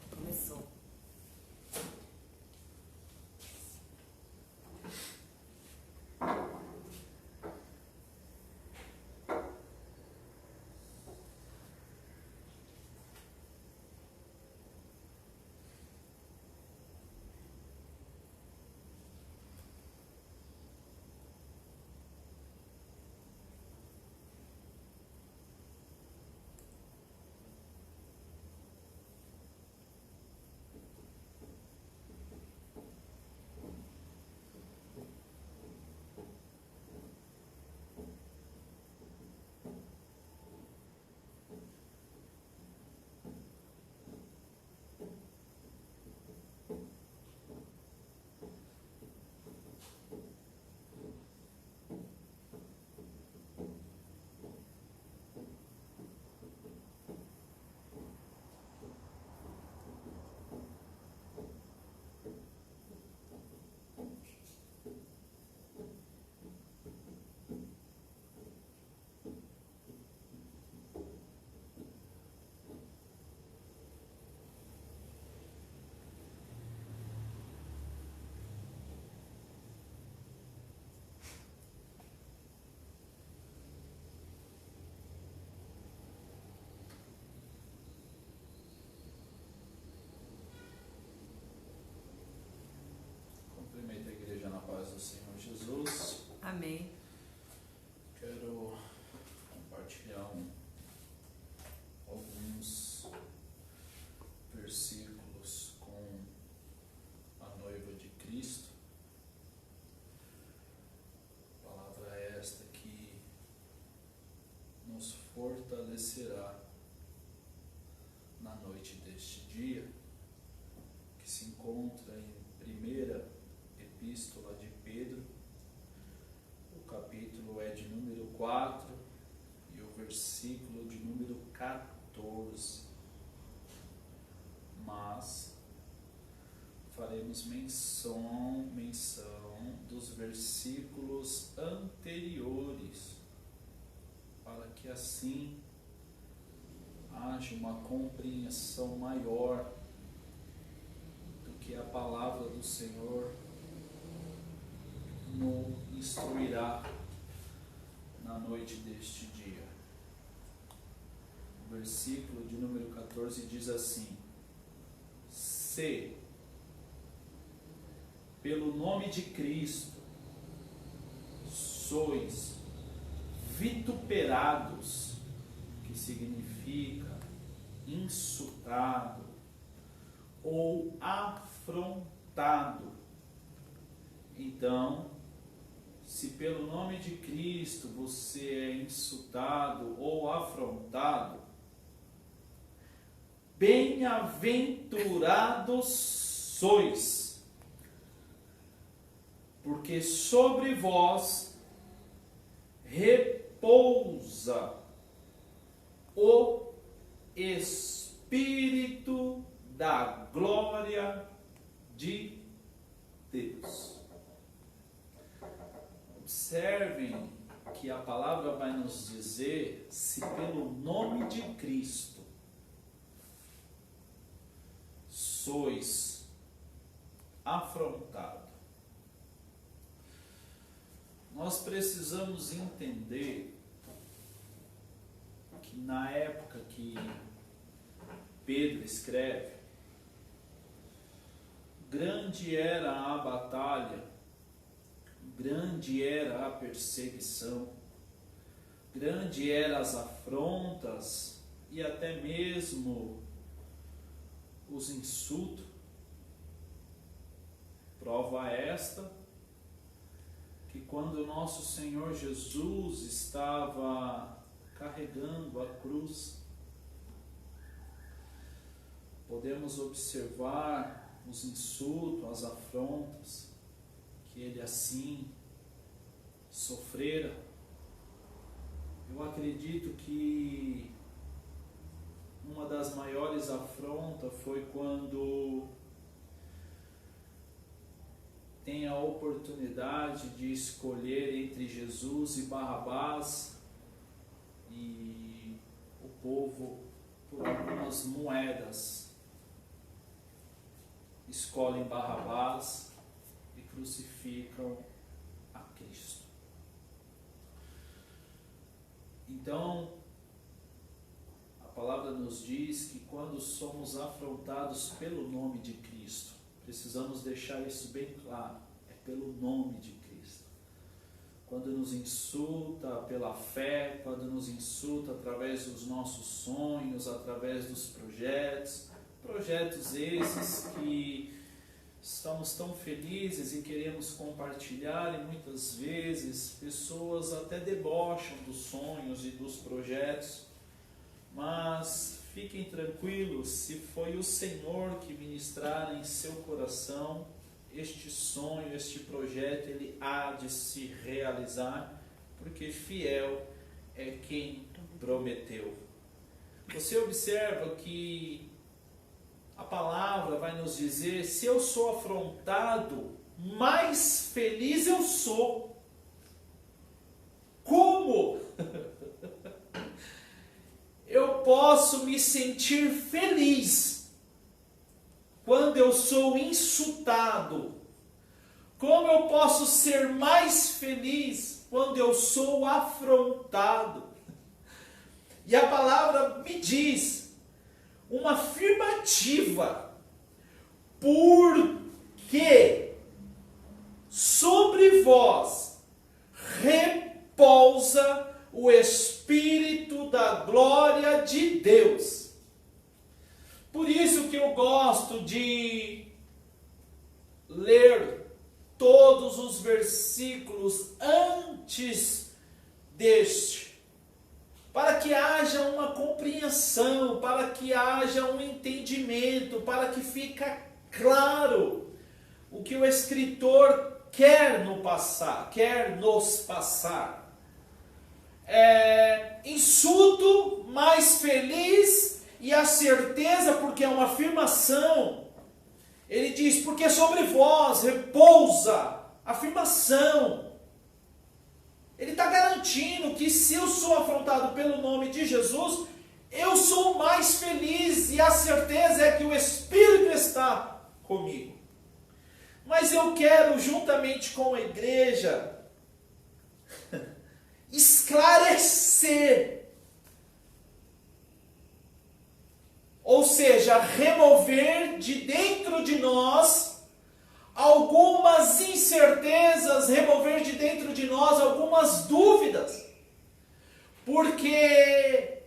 Começou. Cumprimento a igreja na paz do Senhor Jesus. Amém. Quero compartilhar alguns versículos com a noiva de Cristo. Palavra esta que nos fortalecerá na noite deste dia, que se encontra em primeira Epístola de Pedro. O capítulo é de número 4 e o versículo de número 14. Mas faremos menção dos versículos anteriores, para que assim haja uma compreensão maior do que a palavra do Senhor nos instruirá na noite deste dia. O versículo de número 14 diz assim: Se pelo nome de Cristo sois vituperados, que significa insultado ou afrontado, então, se pelo nome de Cristo você é insultado ou afrontado, bem-aventurados sois, porque sobre vós repousa o Espírito da glória de Deus. Observem que a palavra vai nos dizer: se pelo nome de Cristo sois afrontado. Nós precisamos entender que na época que Pedro escreve, grande era a batalha, grande era a perseguição, grande eram as afrontas e até mesmo os insultos. Prova esta que quando nosso Senhor Jesus estava carregando a cruz, podemos observar os insultos, as afrontas que ele assim sofrera. Eu acredito que uma das maiores afrontas foi quando tem a oportunidade de escolher entre Jesus e Barrabás, e o povo por algumas moedas, escolhem Barrabás e crucificam a Cristo. Então, a palavra nos diz que quando somos afrontados pelo nome de Cristo, precisamos deixar isso bem claro, é pelo nome de Cristo. Quando nos insulta pela fé, quando nos insulta através dos nossos sonhos, através dos projetos esses que estamos tão felizes e queremos compartilhar, e muitas vezes pessoas até debocham dos sonhos e dos projetos, mas fiquem tranquilos, se foi o Senhor que ministrar em seu coração este sonho, este projeto, ele há de se realizar, porque fiel é quem prometeu. Você observa que a palavra vai nos dizer, se eu sou afrontado, mais feliz eu sou. Como eu posso me sentir feliz quando eu sou insultado? Como eu posso ser mais feliz quando eu sou afrontado? E a palavra me diz uma afirmativa, porque sobre vós repousa o Espírito da glória de Deus. Por isso que eu gosto de ler todos os versículos antes deste, para que haja uma compreensão, para que haja um entendimento, para que fique claro o que o escritor quer nos passar. Insulto, mais feliz, e a certeza, porque é uma afirmação. Ele diz, porque sobre vós repousa, afirmação. Ele está garantindo que se eu sou afrontado pelo nome de Jesus, eu sou mais feliz, e a certeza é que o Espírito está comigo. Mas eu quero, juntamente com a igreja, esclarecer, ou seja, remover de dentro de nós algumas incertezas, remover de dentro de nós algumas dúvidas, porque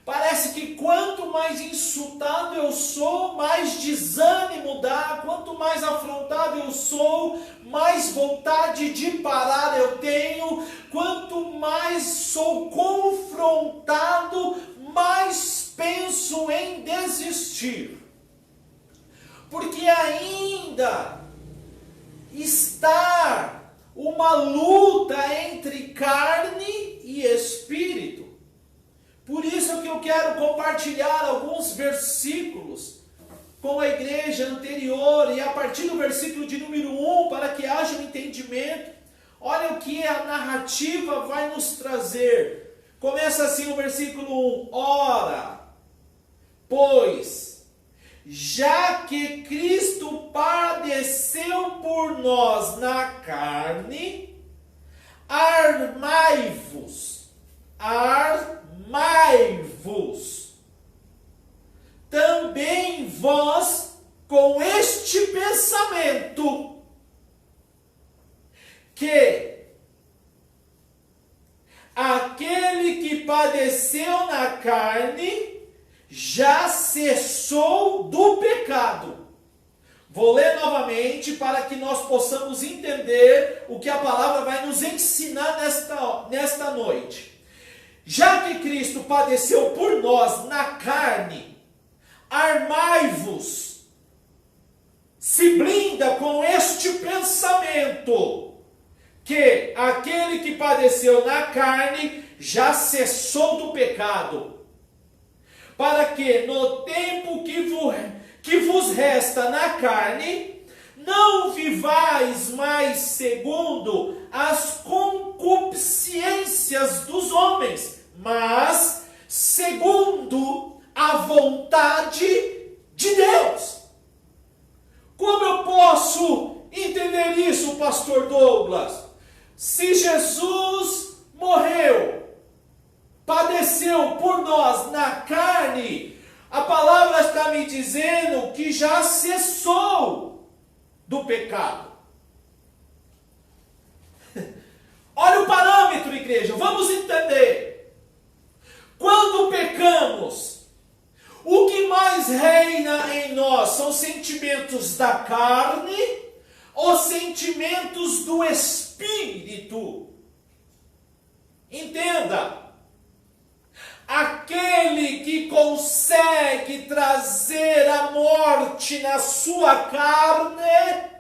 parece que quanto mais insultado eu sou, mais desânimo dá, quanto mais afrontado eu sou, mais vontade de parar eu tenho, quanto mais sou confrontado, mais penso em desistir, porque ainda está uma luta entre carne e espírito. Por isso que eu quero compartilhar alguns versículos com a igreja anterior, e a partir do versículo de número 1, para que haja um entendimento. Olha o que a narrativa vai nos trazer. Começa assim o versículo 1. Ora, pois, já que Cristo padeceu por nós na carne, armai-vos, também vós com este pensamento, que aquele que padeceu na carne já cessou do pecado. Vou ler novamente para que nós possamos entender o que a palavra vai nos ensinar nesta noite. Já que Cristo padeceu por nós na carne, armai-vos, se blinda com este pensamento, que aquele que padeceu na carne já cessou do pecado, para que no tempo que vos resta na carne, não vivais mais segundo as concupiscências dos homens, mas segundo a vontade de Deus. Como eu posso entender isso, pastor Douglas? Se Jesus morreu, padeceu por nós na carne, a palavra está me dizendo que já cessou do pecado. Olha o parâmetro, igreja, vamos entender. Quando pecamos, o que mais reina em nós são sentimentos da carne ou sentimentos do Espírito? Entenda, aquele que consegue trazer a morte na sua carne,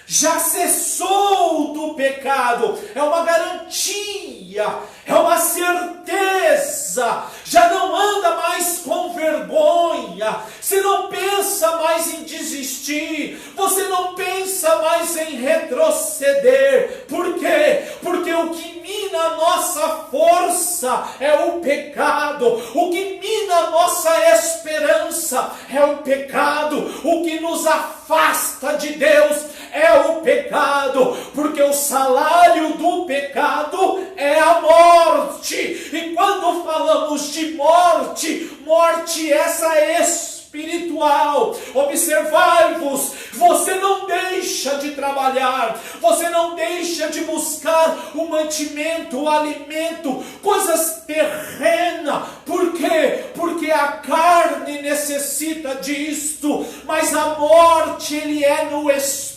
já cessou do pecado. É uma garantia, é uma certeza. Já não anda mais com vergonha. Você não pensa mais em desistir. Você não pensa mais em retroceder. Por quê? Porque o que mina a nossa força é o pecado. O que mina a nossa esperança é o pecado. O que nos afasta de Deus é o pecado, porque o salário do pecado é a morte. E quando falamos de morte, morte essa espiritual. Observai-vos, você não deixa de trabalhar, você não deixa de buscar o mantimento, o alimento, coisas terrenas. Por quê? Porque a carne necessita disto, mas a morte ele é no Espírito.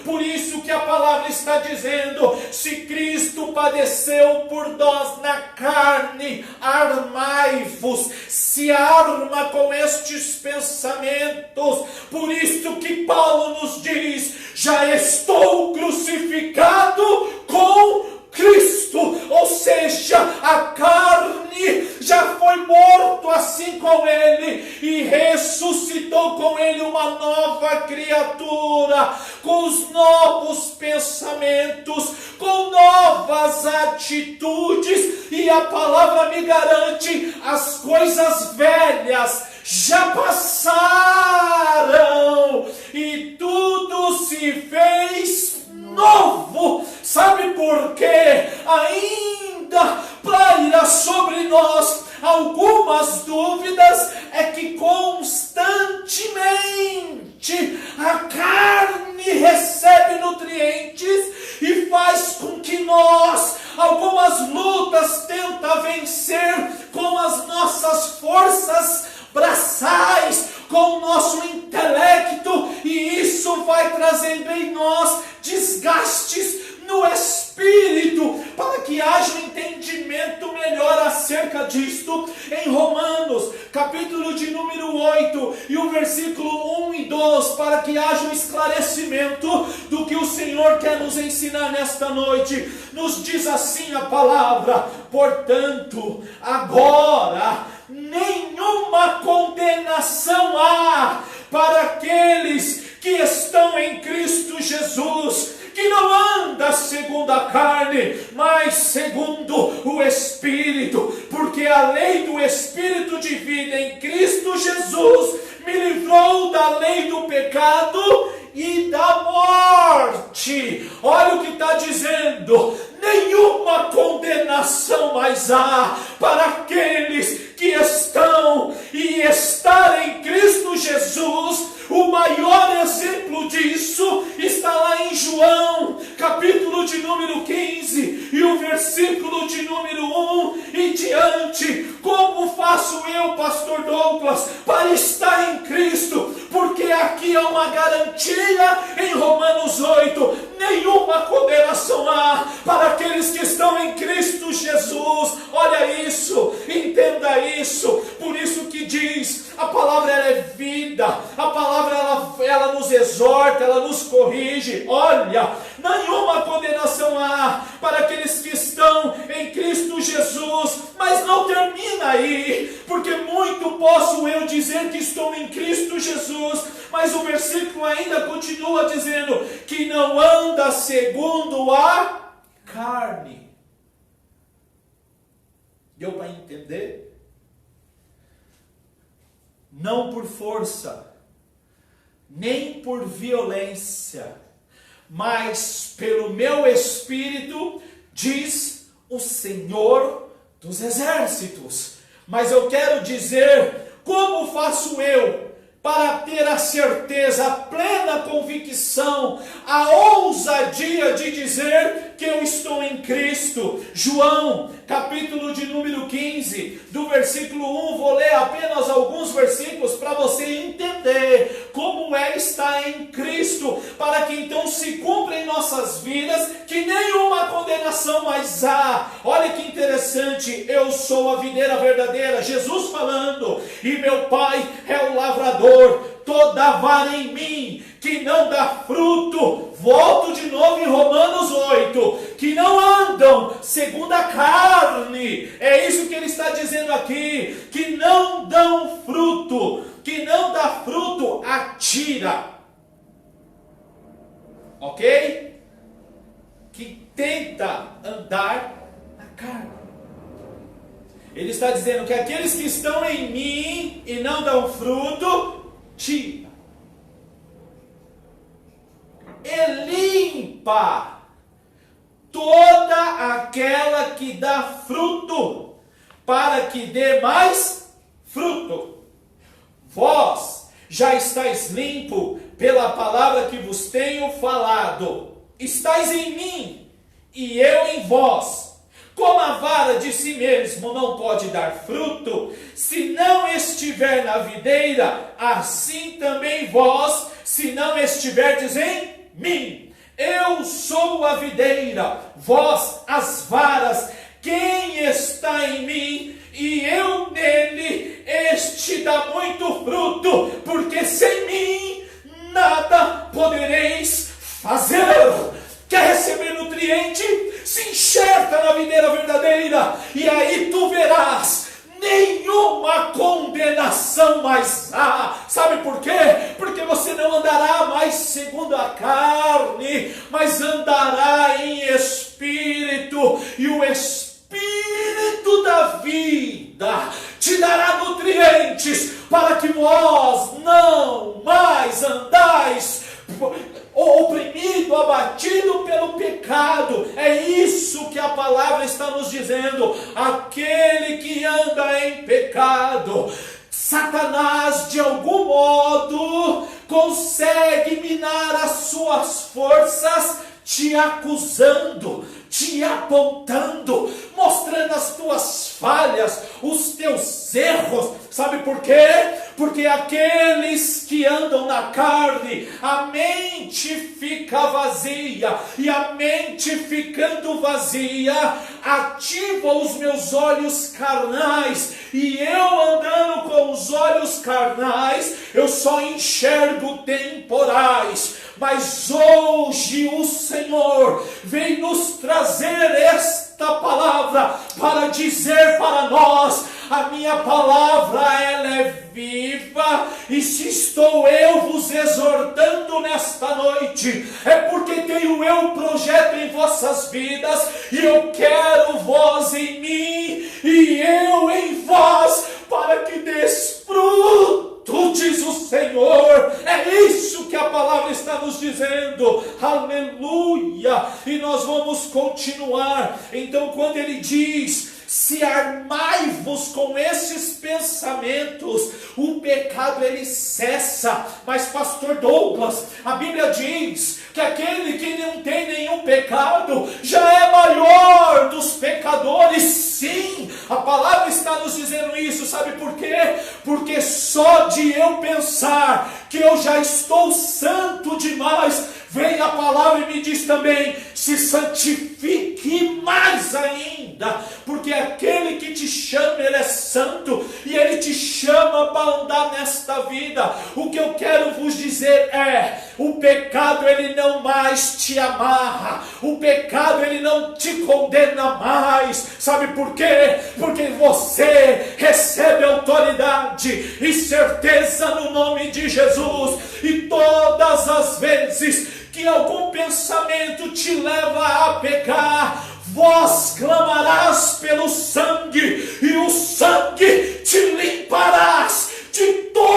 Por isso que a palavra está dizendo: se Cristo padeceu por nós na carne, armai-vos, se arma com estes pensamentos. Por isso que Paulo nos diz: já estou crucificado com Cristo, ou seja, a carne já foi morto assim com ele e ressuscitou com ele uma nova criatura, com os novos pensamentos, com novas atitudes, e a palavra me garante: as coisas velhas já passaram e tudo se fez novo. Sabe por quê? Ainda paira sobre nós algumas dúvidas, é que constantemente a carne recebe nutrientes e faz com que nós, algumas lutas, tenta vencer com as nossas forças braçais, com o nosso intelecto, e isso vai trazendo em nós desgastes no espírito, para que haja um entendimento melhor acerca disto. Em Romanos, capítulo de número 8, e o versículo 1 e 2, para que haja um esclarecimento do que o Senhor quer nos ensinar nesta noite, nos diz assim a palavra: portanto, agora nenhuma condenação há para aqueles que estão em Cristo Jesus, que não anda segundo a carne, mas segundo o Espírito, porque a lei do Espírito de vida em Cristo Jesus me livrou da lei do pecado e da morte. Olha o que está dizendo: nenhuma condenação mais há para aqueles que estão e estar em Cristo Jesus. O maior exemplo disso está lá em João, capítulo de número 15, e o versículo de número 1 e diante. Como faço eu, pastor Douglas, para estar em Cristo? Porque aqui há uma garantia em Romanos 8: nenhuma condenação há para aqueles que estão em Cristo Jesus. Olha isso, entenda isso. Por isso que diz, a palavra ela é vida, a palavra ela nos exorta, ela nos corrige. Olha, nenhuma condenação há para aqueles que estão em Cristo Jesus. Mas não termina aí, porque muito posso eu dizer que estou em Cristo Jesus, mas o versículo ainda continua dizendo que não anda segundo a carne. Deu para entender? não por força, nem por violência, mas pelo meu Espírito, diz o Senhor dos Exércitos. Mas eu quero dizer, como faço eu para ter a certeza, a plena convicção, a ousadia de dizer que eu estou em Cristo? João, capítulo de número 15, do versículo 1, vou ler apenas alguns versículos para você entender como é estar em Cristo, para que então se cumpra em nossas vidas que nenhuma condenação mais há. Olha que interessante, eu sou a videira verdadeira, Jesus falando, e meu Pai é o lavrador. Toda vara em mim que não dá fruto, volto de novo em Romanos 8, que não andam segundo a carne, é isso que ele está dizendo aqui, que não dão fruto, que não dá fruto, atira, ok? Que tenta andar na carne. Ele está dizendo que aqueles que estão em mim e não dão fruto, tira. E limpa toda aquela que dá fruto, para que dê mais fruto. Vós já estáis limpo pela palavra que vos tenho falado. Estais em mim e eu em vós. Como a vara de si mesmo não pode dar fruto, se não estiver na videira, assim também vós, se não estiverdes em mim. Eu sou a videira, vós as varas. Quem está em mim e eu nele, este dá muito fruto, porque sem mim nada podereis fazer. Quer receber nutriente? Se enxerta na videira verdadeira, e aí tu verás nenhuma condenação mais há. Sabe por quê? Porque você não andará mais segundo a carne, mas andará em espírito, e o Espírito da vida te dará nutrientes para que vós não mais andais oprimido, abatido pelo pecado. É isso que a palavra está nos dizendo. Aquele que anda em pecado, Satanás de algum modo consegue minar as suas forças, te acusando, te apontando, mostrando as tuas falhas, os teus erros. Sabe por quê? Porque aqueles que andam na carne, a mente fica vazia, e a mente ficando vazia, ativa os meus olhos carnais, e eu andando com os olhos carnais, eu só enxergo temporais. Mas hoje o Senhor vem nos trazer esta palavra para dizer para nós: a minha palavra ela é viva, e se estou eu vos exortando nesta noite, é porque tenho eu um projeto em vossas vidas, e eu quero vós em mim e eu em vós, para que des fruto, diz o Senhor. É isso que a palavra está nos dizendo. Aleluia! E nós vamos continuar. Então, quando ele diz: se armai-vos com esses pensamentos, o pecado ele cessa. Mas pastor Douglas, a Bíblia diz que aquele que não tem nenhum pecado já é maior dos pecadores. Sim, a palavra está nos dizendo isso. Sabe por quê? Porque só de eu pensar que eu já estou santo demais, vem a palavra e me diz também: se santifique mais ainda, porque aquele que te chama, ele é santo, e ele te chama para andar nesta vida. O que eu quero vos dizer é: o pecado ele não mais te amarra, o pecado ele não te condena mais. Sabe por quê? Porque você recebe autoridade e certeza no nome de Jesus, e todas as vezes que algum pensamento te leva a pecar, vós clamarás pelo sangue, e o sangue te limparás de todo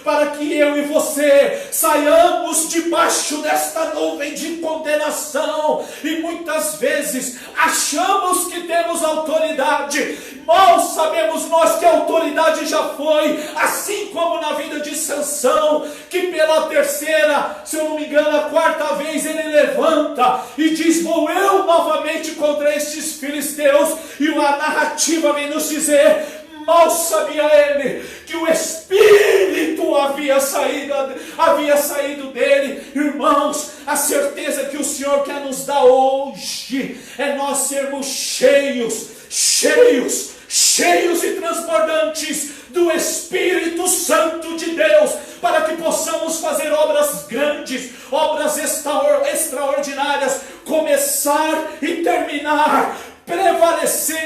para que eu e você saiamos debaixo desta nuvem de condenação. E muitas vezes achamos que temos autoridade, mal sabemos nós que a autoridade já foi, assim como na vida de Sansão, que pela terceira, se eu não me engano, a quarta vez ele levanta e diz: vou eu novamente contra estes filisteus. E a narrativa vem nos dizer: mal sabia ele que o Espírito havia saído dele. Irmãos, a certeza que o Senhor quer nos dar hoje é nós sermos cheios e transbordantes do Espírito Santo de Deus, para que possamos fazer obras grandes, obras extraordinárias, começar e terminar, prevalecer